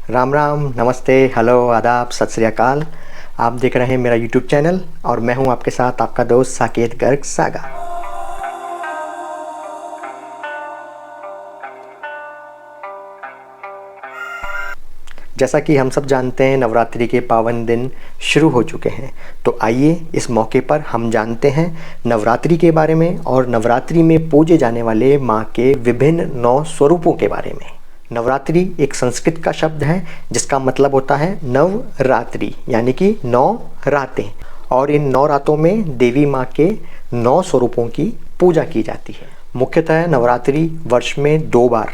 राम राम, नमस्ते, हेलो, आदाब, सत श्री अकाल। आप देख रहे हैं मेरा यूट्यूब चैनल और मैं हूं आपके साथ आपका दोस्त साकेत गर्ग सागा। जैसा कि हम सब जानते हैं, नवरात्रि के पावन दिन शुरू हो चुके हैं। तो आइए इस मौके पर हम जानते हैं नवरात्रि के बारे में और नवरात्रि में पूजे जाने वाले माँ के विभिन्न 9 स्वरूपों के बारे में। नवरात्रि एक संस्कृत का शब्द है जिसका मतलब होता है नवरात्रि, यानी कि 9 रातें। और इन 9 रातों में देवी माँ के 9 स्वरूपों की पूजा की जाती है। मुख्यतः नवरात्रि वर्ष में 2 बार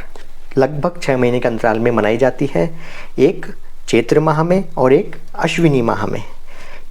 लगभग 6 महीने के अंतराल में मनाई जाती है, एक चैत्र माह में और एक अश्विनी माह में।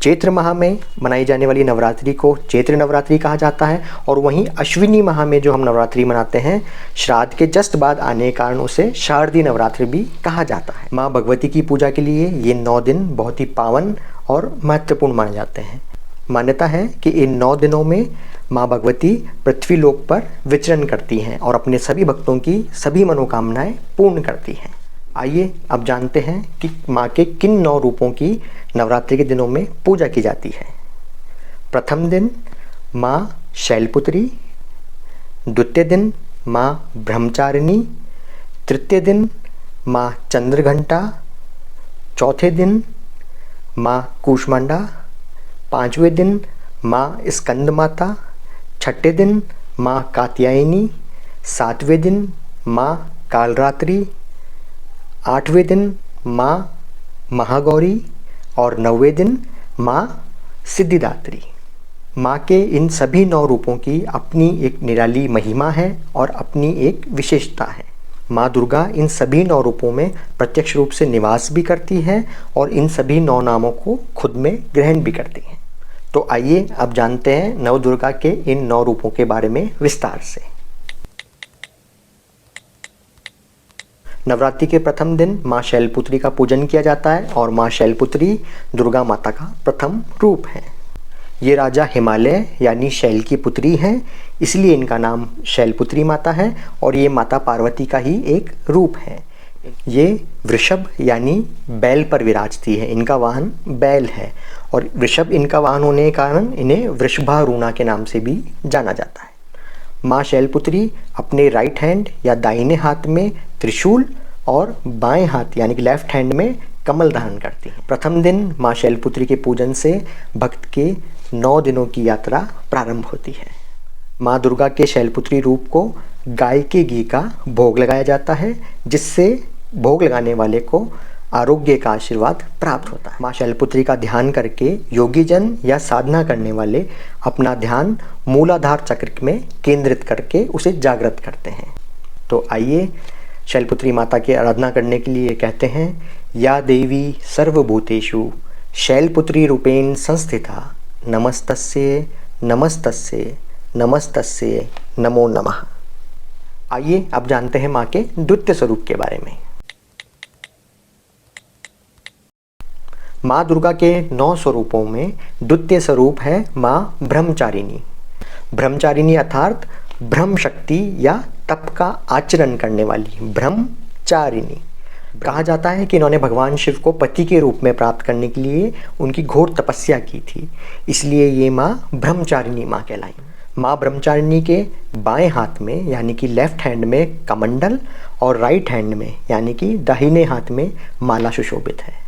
चैत्र माह में मनाई जाने वाली नवरात्रि को चैत्र नवरात्रि कहा जाता है और वहीं अश्विनी माह में जो हम नवरात्रि मनाते हैं श्राद्ध के जस्ट बाद आने के कारण उसे शारदीय नवरात्रि भी कहा जाता है। माँ भगवती की पूजा के लिए ये 9 दिन बहुत ही पावन और महत्वपूर्ण माने जाते हैं। मान्यता है कि इन 9 दिनों में माँ भगवती पृथ्वी लोक पर विचरण करती हैं और अपने सभी भक्तों की सभी मनोकामनाएं पूर्ण करती हैं। आइए अब जानते हैं कि माँ के किन 9 रूपों की नवरात्रि के दिनों में पूजा की जाती है। प्रथम दिन माँ शैलपुत्री, द्वितीय दिन माँ ब्रह्मचारिणी, तृतीय दिन माँ चंद्रघंटा, चौथे दिन माँ कूष्मांडा, 5वें दिन माँ स्कंद माता, 6ठे दिन माँ कात्यायनी, 7वें दिन माँ कालरात्रि, 8वें दिन माँ महागौरी और 9वें दिन माँ सिद्धिदात्री। माँ के इन सभी 9 रूपों की अपनी एक निराली महिमा है और अपनी एक विशेषता है। माँ दुर्गा इन सभी 9 रूपों में प्रत्यक्ष रूप से निवास भी करती है और इन सभी 9 नामों को खुद में ग्रहण भी करती हैं। तो आइए अब जानते हैं नव दुर्गा के इन 9 रूपों के बारे में विस्तार से। नवरात्रि के प्रथम दिन माँ शैलपुत्री का पूजन किया जाता है और माँ शैलपुत्री दुर्गा माता का प्रथम रूप है। ये राजा हिमालय यानी शैल की पुत्री हैं, इसलिए इनका नाम शैलपुत्री माता है और ये माता पार्वती का ही एक रूप है। ये वृषभ यानी बैल पर विराजती है, इनका वाहन बैल है और वृषभ इनका वाहन होने के कारण इन्हें वृषभारूणा के नाम से भी जाना जाता है। माँ शैलपुत्री अपने राइट हैंड या दाहिने हाथ में त्रिशूल और बाएं हाथ यानी कि लेफ्ट हैंड में कमल धारण करती हैं। प्रथम दिन माँ शैलपुत्री के पूजन से भक्त के 9 दिनों की यात्रा प्रारंभ होती है। माँ दुर्गा के शैलपुत्री रूप को गाय के घी का भोग लगाया जाता है, जिससे भोग लगाने वाले को आरोग्य का आशीर्वाद प्राप्त होता है। माँ शैलपुत्री का ध्यान करके योगी जन या साधना करने वाले अपना ध्यान मूलाधार चक्र में केंद्रित करके उसे जागृत करते हैं। तो आइए शैलपुत्री माता की आराधना करने के लिए कहते हैं, या देवी सर्वभूतेषु शैलपुत्री रूपेण संस्थिता नमस्तस्ये नमस्तस्ये नमस्तस्ये नमो नमः। आइए अब जानते हैं माँ के द्वितीय स्वरूप के बारे में। माँ दुर्गा के 9 स्वरूपों में द्वितीय स्वरूप है माँ ब्रह्मचारिणी। ब्रह्मचारिणी अर्थात ब्रह्म शक्ति या तप का आचरण करने वाली ब्रह्मचारिणी। कहा जाता है कि इन्होंने भगवान शिव को पति के रूप में प्राप्त करने के लिए उनकी घोर तपस्या की थी, इसलिए ये माँ ब्रह्मचारिणी माँ कहलाई। माँ ब्रह्मचारिणी के बाएं हाथ में यानी कि लेफ्ट हैंड में कमंडल और राइट हैंड में यानी कि दाहिने हाथ में माला सुशोभित है।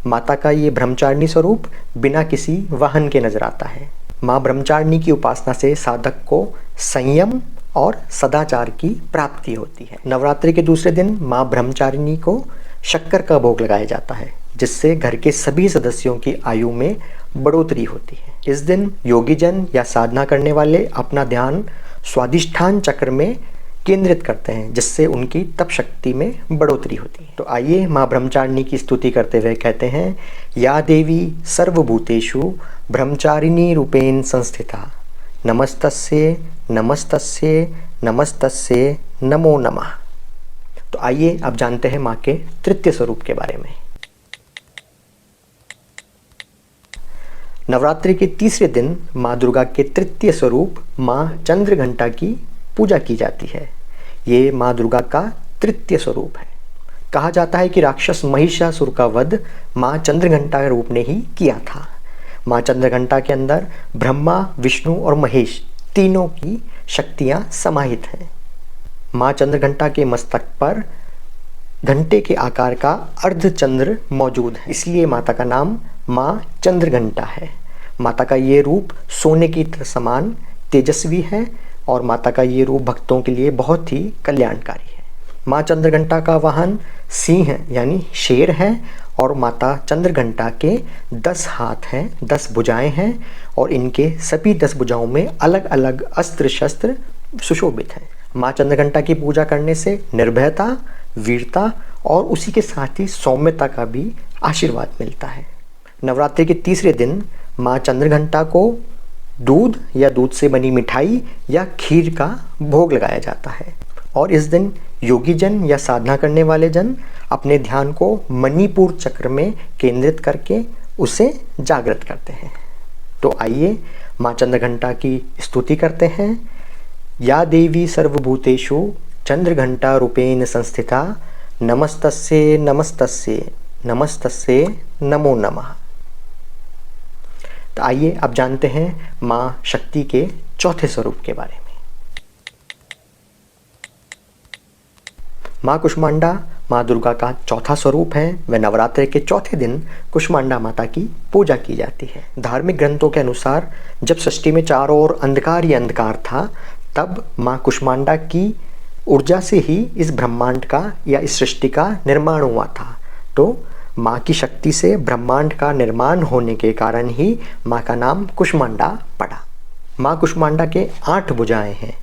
माता का ये ब्रह्मचारिणी स्वरूप बिना किसी वाहन के नजर आता है। माँ ब्रह्मचारिणी की उपासना से साधक को संयम और सदाचार की प्राप्ति होती है। नवरात्रि के दूसरे दिन माँ ब्रह्मचारिणी को शक्कर का भोग लगाया जाता है, जिससे घर के सभी सदस्यों की आयु में बढ़ोतरी होती है। इस दिन योगी जन या साधना करने वाले अपना ध्यान स्वादिष्ठान चक्र में केंद्रित करते हैं, जिससे उनकी तप शक्ति में बढ़ोतरी होती है। तो आइए माँ ब्रह्मचारिणी की स्तुति करते हुए कहते हैं, या देवी सर्वभूतेषु ब्रह्मचारिणी रूपेण संस्थिता नमस्तस्ये नमस्तस्ये नमस्तस्ये नमो नमः। तो आइए अब जानते हैं माँ के तृतीय स्वरूप के बारे में। नवरात्रि के तीसरे दिन माँ दुर्गा के तृतीय स्वरूप माँ चंद्रघंटा की पूजा की जाती है। ये माँ दुर्गा का तृतीय स्वरूप है। कहा जाता है कि राक्षस महिषासुर का वध माँ चंद्रघंटा रूप ने ही किया था। माँ चंद्रघंटा के अंदर ब्रह्मा, विष्णु और महेश तीनों की शक्तियाँ समाहित हैं। माँ चंद्रघंटा के मस्तक पर घंटे के आकार का अर्धचंद्र मौजूद है, इसलिए माता का नाम माँ चंद्रघंटा है। माता का ये रूप सोने की समान तेजस्वी है और माता का ये रूप भक्तों के लिए बहुत ही कल्याणकारी है। माँ चंद्रघंटा का वाहन सिंह यानी शेर है और माता चंद्रघंटा के 10 हाथ हैं, 10 भुजाएं हैं और इनके सभी 10 भुजाओं में अलग अलग अस्त्र शस्त्र सुशोभित हैं। माँ चंद्रघंटा की पूजा करने से निर्भयता, वीरता और उसी के साथ ही सौम्यता का भी आशीर्वाद मिलता है। नवरात्रि के तीसरे दिन माँ चंद्रघंटा को दूध या दूध से बनी मिठाई या खीर का भोग लगाया जाता है और इस दिन योगी जन या साधना करने वाले जन अपने ध्यान को मणिपुर चक्र में केंद्रित करके उसे जागृत करते हैं। तो आइए माँ चंद्रघंटा की स्तुति करते हैं। या देवी सर्वभूतेषु चंद्रघंटा रूपेण संस्थिता नमस्तस्ये नमस्तस्ये नमस्तस्ये नमो नमः। तो आइए अब जानते हैं माँ शक्ति के चौथे स्वरूप के बारे में। माँ कुष्मांडा माँ दुर्गा का चौथा स्वरूप है। वह नवरात्रि के चौथे दिन कुष्मांडा माता की पूजा की जाती है। धार्मिक ग्रंथों के अनुसार जब सृष्टि में चारों ओर अंधकार ही अंधकार था, तब माँ कुष्मांडा की ऊर्जा से ही इस ब्रह्मांड का या इस सृष्टि का निर्माण हुआ था। तो माँ की शक्ति से ब्रह्मांड का निर्माण होने के कारण ही माँ का नाम कुष्मांडा पड़ा। माँ कुष्मांडा के 8 भुजाएं हैं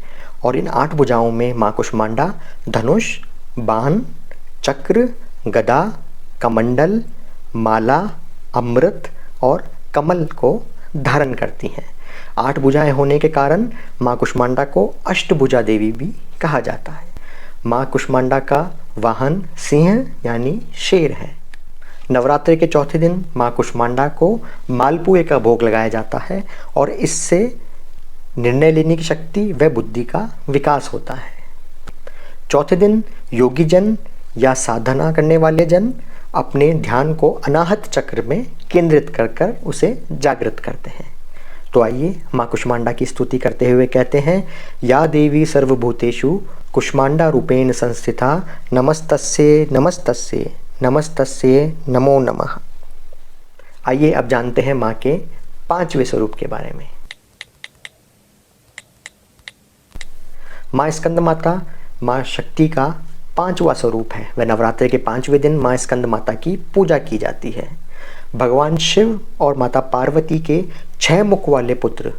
और इन 8 भुजाओं में माँ कुष्मांडा धनुष, बाण, चक्र, गदा, कमंडल, माला, अमृत और कमल को धारण करती हैं। 8 भुजाएं होने के कारण माँ कुष्मांडा को अष्टभुजा देवी भी कहा जाता है। माँ कुष्मांडा का वाहन सिंह यानी शेर है। नवरात्रि के चौथे दिन माँ कुष्मांडा को मालपुए का भोग लगाया जाता है और इससे निर्णय लेने की शक्ति व बुद्धि का विकास होता है। चौथे दिन योगी जन या साधना करने वाले जन अपने ध्यान को अनाहत चक्र में केंद्रित कर कर उसे जागृत करते हैं। तो आइए माँ कुष्मांडा की स्तुति करते हुए कहते हैं, या देवी सर्वभूतेषु कुष्मांडा रूपेण संस्थिता नमस्तस्ये नमस्तस्ये नमस्तस्ये नमो नमः। आइए अब जानते हैं माँ के 5वें स्वरूप के बारे में। माँ स्कंद माता माँ शक्ति का 5वां स्वरूप है। वह नवरात्रि के 5वें दिन माँ स्कंद माता की पूजा की जाती है। भगवान शिव और माता पार्वती के 6 मुख वाले पुत्र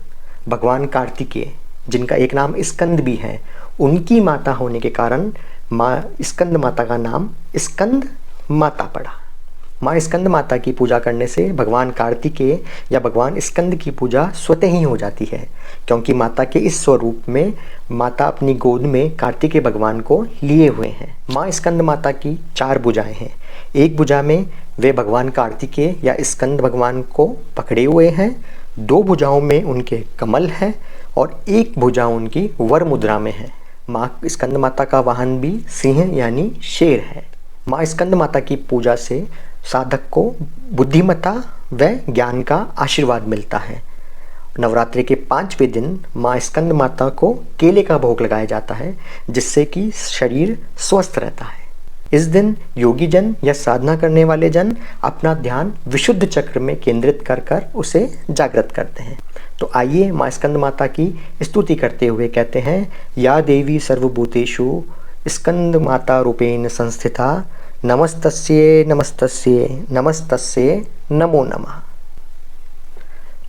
भगवान कार्तिकेय, जिनका एक नाम स्कंद भी है, उनकी माता होने के कारण माँ स्कंद माता का नाम स्कंद माता पड़ा। माँ स्कंद माता की पूजा करने से भगवान कार्तिकेय या भगवान स्कंद की पूजा स्वतः ही हो जाती है, क्योंकि माता के इस स्वरूप में माता अपनी गोद में कार्तिकेय भगवान को लिए हुए हैं। माँ स्कंद माता की 4 भुजाएं हैं। एक भुजा में वे भगवान कार्तिकेय या स्कंद भगवान को पकड़े हुए हैं, 2 भुजाओं में उनके कमल है और 1 भुजा उनकी वर मुद्रा में है। माँ स्कंद माता का वाहन भी सिंह यानी शेर है। माँ स्कंद माता की पूजा से साधक को बुद्धिमत्ता व ज्ञान का आशीर्वाद मिलता है। नवरात्रि के 5वें दिन माँ स्कंद माता को केले का भोग लगाया जाता है, जिससे कि शरीर स्वस्थ रहता है। इस दिन योगी जन या साधना करने वाले जन अपना ध्यान विशुद्ध चक्र में केंद्रित कर कर उसे जागृत करते हैं। तो आइए माँ स्कंद माता की स्तुति करते हुए कहते हैं, या देवी सर्वभूतेषु स्कंद माता रूपेण संस्थिता नमस्तस्ये नमस्तस्ये नमस्तस्ये नमो नमः।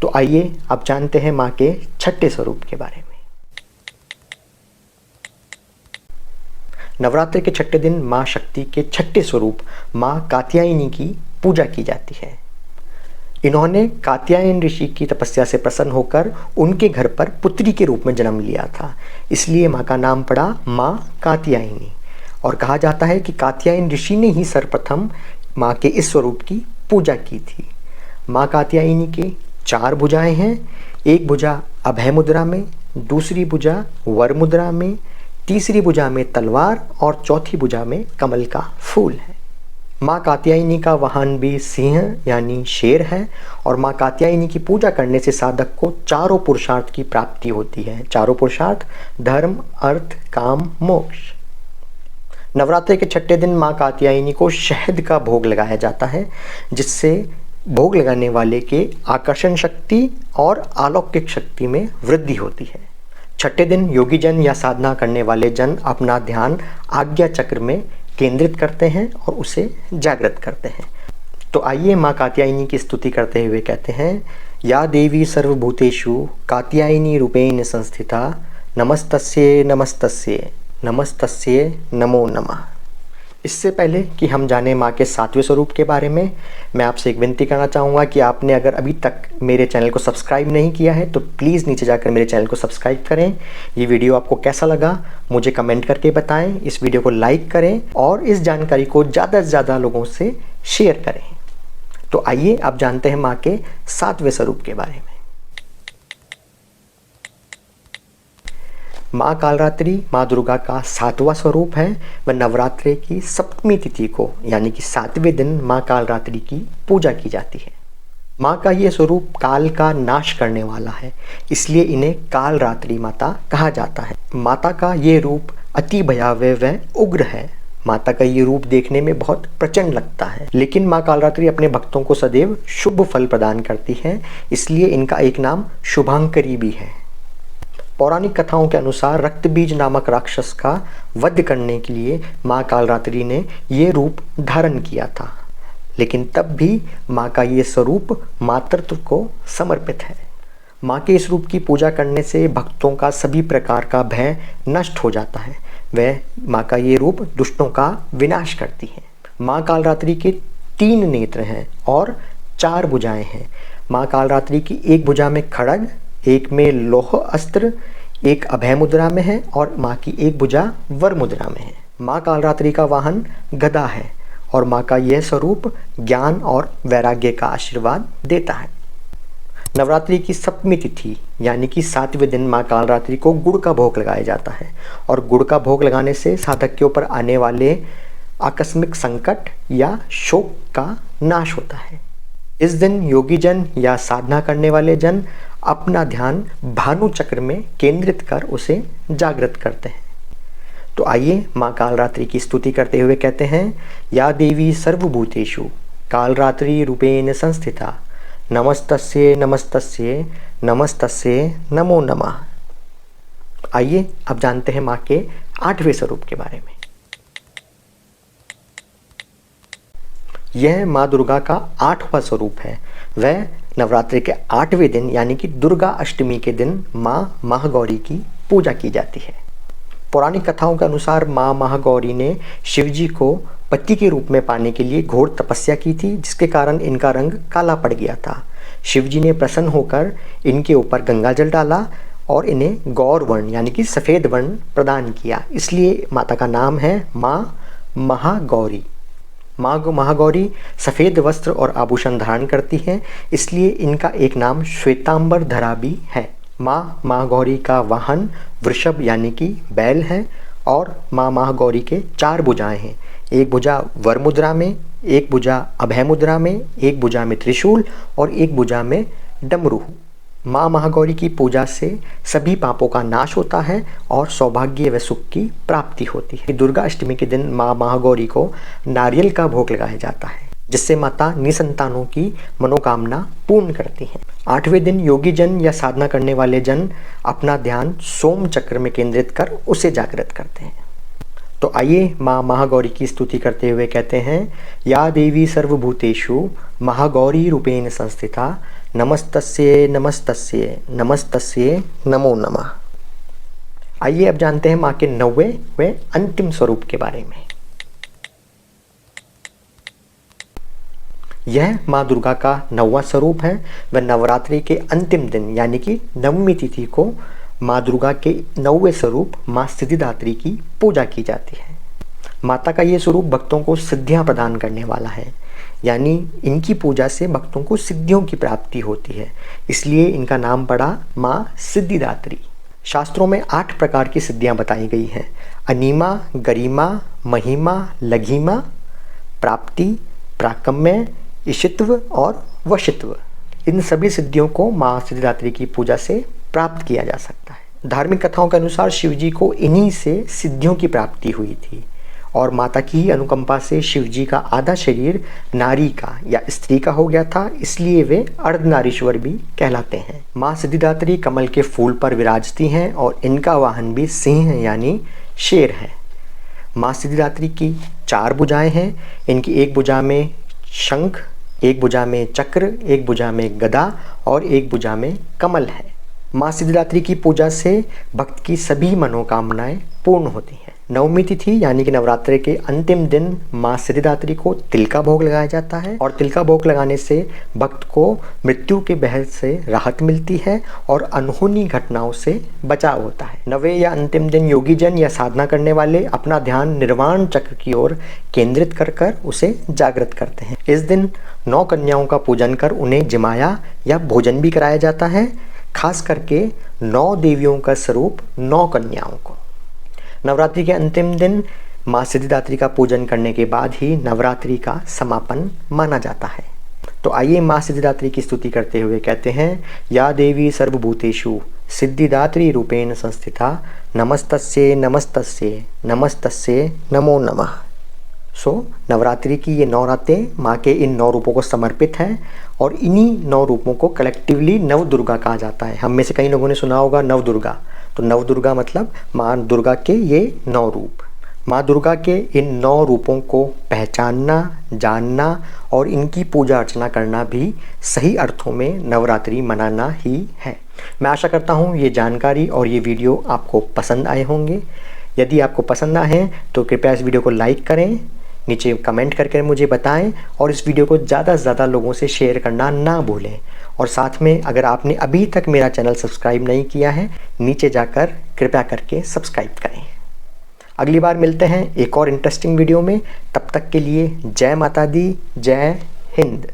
तो आइए अब जानते हैं माँ के 6ठे स्वरूप के बारे में। नवरात्रि के 6ठे दिन माँ शक्ति के 6ठे स्वरूप माँ कात्यायनी की पूजा की जाती है। इन्होंने कात्यायन ऋषि की तपस्या से प्रसन्न होकर उनके घर पर पुत्री के रूप में जन्म लिया था, इसलिए माँ का नाम पड़ा माँ कात्यायनी। और कहा जाता है कि कात्यायन ऋषि ने ही सर्वप्रथम माँ के इस स्वरूप की पूजा की थी। माँ कात्यायनी के 4 भुजाएं हैं। एक भुजा अभय मुद्रा में, दूसरी भुजा वर मुद्रा में, तीसरी भुजा में तलवार और चौथी भुजा में कमल का फूल है। माँ कात्यायनी का वाहन भी सिंह यानी शेर है और माँ कात्यायनी की पूजा करने से साधक को चारों पुरुषार्थ की प्राप्ति होती है। चारों पुरुषार्थ धर्म, अर्थ, काम, मोक्ष। नवरात्रि के छठे दिन माँ कात्यायनी को शहद का भोग लगाया जाता है, जिससे भोग लगाने वाले के आकर्षण शक्ति और अलौकिक शक्ति में वृद्धि होती है। छठे दिन योगी जन या साधना करने वाले जन अपना ध्यान आज्ञा चक्र में केंद्रित करते हैं और उसे जागृत करते हैं। तो आइए माँ कात्यायनी की स्तुति करते हुए कहते हैं, या देवी सर्वभूतेषु कात्यायनी रूपेण संस्थिता नमस्तस्ये नमस्तस्ये नमस्तस्ये नमो नमः। इससे पहले कि हम जाने माँ के सातवें स्वरूप के बारे में, मैं आपसे एक विनती करना चाहूँगा कि आपने अगर अभी तक मेरे चैनल को सब्सक्राइब नहीं किया है तो प्लीज़ नीचे जाकर मेरे चैनल को सब्सक्राइब करें। ये वीडियो आपको कैसा लगा मुझे कमेंट करके बताएं, इस वीडियो को लाइक करें और इस जानकारी को ज़्यादा से ज़्यादा लोगों से शेयर करें। तो आइए अब जानते हैं माँ के सातवें स्वरूप के बारे में। माँ कालरात्रि माँ दुर्गा का सातवां स्वरूप है व नवरात्रि की सप्तमी तिथि को यानी कि सातवें दिन माँ कालरात्रि की पूजा की जाती है। माँ का ये स्वरूप काल का नाश करने वाला है, इसलिए इन्हें कालरात्रि माता कहा जाता है। माता का ये रूप अति भयावह व उग्र है। माता का ये रूप देखने में बहुत प्रचंड लगता है, लेकिन माँ कालरात्रि अपने भक्तों को सदैव शुभ फल प्रदान करती है, इसलिए इनका एक नाम शुभांकरी भी है। पौराणिक कथाओं के अनुसार रक्तबीज नामक राक्षस का वध करने के लिए माँ कालरात्रि ने ये रूप धारण किया था, लेकिन तब भी माँ का ये स्वरूप मातृत्व को समर्पित है। माँ के इस रूप की पूजा करने से भक्तों का सभी प्रकार का भय नष्ट हो जाता है। वह माँ का ये रूप दुष्टों का विनाश करती है। माँ कालरात्रि के 3 नेत्र हैं और 4 भुजाएं हैं। माँ कालरात्रि की एक भुजा में खड्ग, एक में लौह अस्त्र, एक अभय मुद्रा में है और माँ की एक भुजा वर मुद्रा में है। माँ कालरात्रि का वाहन गदा है और माँ का यह स्वरूप ज्ञान और वैराग्य का आशीर्वाद देता है। नवरात्रि की सप्तमी तिथि यानी कि 7वें दिन माँ कालरात्रि को गुड़ का भोग लगाया जाता है और गुड़ का भोग लगाने से साधक के ऊपर आने वाले आकस्मिक संकट या शोक का नाश होता है। इस दिन योगी जन या साधना करने वाले जन अपना ध्यान भानु चक्र में केंद्रित कर उसे जागृत करते हैं। तो आइए माँ कालरात्रि की स्तुति करते हुए कहते हैं, या देवी सर्वभूतेषु कालरात्रि रूपेण संस्थिता नमस्तस्ये नमस्तस्ये नमस्तस्ये नमो नमः। आइए अब जानते हैं माँ के 8वें स्वरूप के बारे में। यह माँ दुर्गा का 8वां स्वरूप है। वह नवरात्रि के 8वें दिन यानी कि दुर्गा अष्टमी के दिन माँ महागौरी की पूजा की जाती है। पौराणिक कथाओं के अनुसार माँ महागौरी ने शिवजी को पति के रूप में पाने के लिए घोर तपस्या की थी, जिसके कारण इनका रंग काला पड़ गया था। शिवजी ने प्रसन्न होकर इनके ऊपर गंगा जल डाला और इन्हें गौर वर्ण यानी कि सफ़ेद वर्ण प्रदान किया, इसलिए माता का नाम है माँ महागौरी। माँ महागौरी सफ़ेद वस्त्र और आभूषण धारण करती हैं, इसलिए इनका एक नाम श्वेतांबर धरा भी है। माँ महागौरी का वाहन वृषभ यानी कि बैल है और माँ महागौरी के 4 भुजाएं हैं। एक भुजा वर मुद्रा में, एक भुजा अभय मुद्रा में, एक भुजा में त्रिशूल और एक भुजा में डमरू। माँ महागौरी की पूजा से सभी पापों का नाश होता है और सौभाग्य व सुख की प्राप्ति होती है। दुर्गा अष्टमी के दिन माँ महागौरी को नारियल का भोग लगाया जाता है, जिससे माता निसंतानों की मनोकामना पूर्ण करती हैं। 8वें दिन योगी जन या साधना करने वाले जन अपना ध्यान सोम चक्र में केंद्रित कर उसे जागृत करते हैं। तो आइए माँ महागौरी की स्तुति करते हुए कहते हैं, या देवी सर्वभूतेषु महागौरी रूपेण संस्थिता नमस्तस्ये नमस्तस्ये नमस्तस्ये नमो नमः। आइए अब जानते हैं माँ के 9वें व अंतिम स्वरूप के बारे में। यह माँ दुर्गा का 9वां स्वरूप है व नवरात्रि के अंतिम दिन यानी कि नवमी तिथि को माँ दुर्गा के 9वें स्वरूप माँ सिद्धिदात्री की पूजा की जाती है। माता का ये स्वरूप भक्तों को सिद्धियाँ प्रदान करने वाला है, यानी इनकी पूजा से भक्तों को सिद्धियों की प्राप्ति होती है, इसलिए इनका नाम पड़ा माँ सिद्धिदात्री। शास्त्रों में 8 प्रकार की सिद्धियां बताई गई हैं। अनीमा, गरिमा, महिमा, लघिमा, प्राप्ति, प्राकम्य, इशित्व और वशित्व। इन सभी सिद्धियों को माँ सिद्धिदात्री की पूजा से प्राप्त किया जा सकता है। धार्मिक कथाओं के अनुसार शिव जी को इन्हीं से सिद्धियों की प्राप्ति हुई थी और माता की ही अनुकंपा से शिव जी का आधा शरीर नारी का या स्त्री का हो गया था, इसलिए वे अर्धनारीश्वर भी कहलाते हैं। माँ सिद्धिदात्री कमल के फूल पर विराजती हैं और इनका वाहन भी सिंह यानी शेर है। माँ सिद्धिदात्री की 4 भुजाएं हैं। इनकी एक भुजा में शंख, एक भुजा में चक्र, एक भुजा में गदा और एक भुजा में कमल है। माँ सिद्धिदात्री की पूजा से भक्त की सभी मनोकामनाएं पूर्ण होती हैं। नवमी तिथि यानी कि नवरात्रि के अंतिम दिन माँ सिद्धिदात्री को तिल का भोग लगाया जाता है और तिल का भोग लगाने से भक्त को मृत्यु के बहर से राहत मिलती है और अनहोनी घटनाओं से बचाव होता है। नवे या अंतिम दिन योगी जन या साधना करने वाले अपना ध्यान निर्वाण चक्र की ओर केंद्रित कर उसे जागृत करते हैं। इस दिन 9 कन्याओं का पूजन कर उन्हें जिमाया या भोजन भी कराया जाता है, खास करके 9 देवियों का स्वरूप 9 कन्याओं को। नवरात्रि के अंतिम दिन माँ सिद्धिदात्री का पूजन करने के बाद ही नवरात्रि का समापन माना जाता है। तो आइए माँ सिद्धिदात्री की स्तुति करते हुए कहते हैं, या देवी सर्वभूतेषु सिद्धिदात्री रूपेण संस्थिता नमस्तस्ये नमस्तस्ये नमस्तस्ये नमो नमः। नवरात्रि की ये 9 रातें माँ के इन 9 रूपों को समर्पित हैं और इन्हीं 9 रूपों को कलेक्टिवली नव दुर्गा कहा जाता है। हम में से कई लोगों ने सुना होगा नव दुर्गा, तो नव दुर्गा मतलब माँ दुर्गा के ये 9 रूप। माँ दुर्गा के इन 9 रूपों को पहचानना, जानना और इनकी पूजा अर्चना करना भी सही अर्थों में नवरात्रि मनाना ही है। मैं आशा करता हूँ ये जानकारी और ये वीडियो आपको पसंद आए होंगे। यदि आपको पसंद आए तो कृपया इस वीडियो को लाइक करें, नीचे कमेंट करके मुझे बताएं और इस वीडियो को ज़्यादा से ज़्यादा लोगों से शेयर करना ना भूलें। और साथ में अगर आपने अभी तक मेरा चैनल सब्सक्राइब नहीं किया है, नीचे जाकर कृपया करके सब्सक्राइब करें। अगली बार मिलते हैं एक और इंटरेस्टिंग वीडियो में। तब तक के लिए जय माता दी, जय हिंद।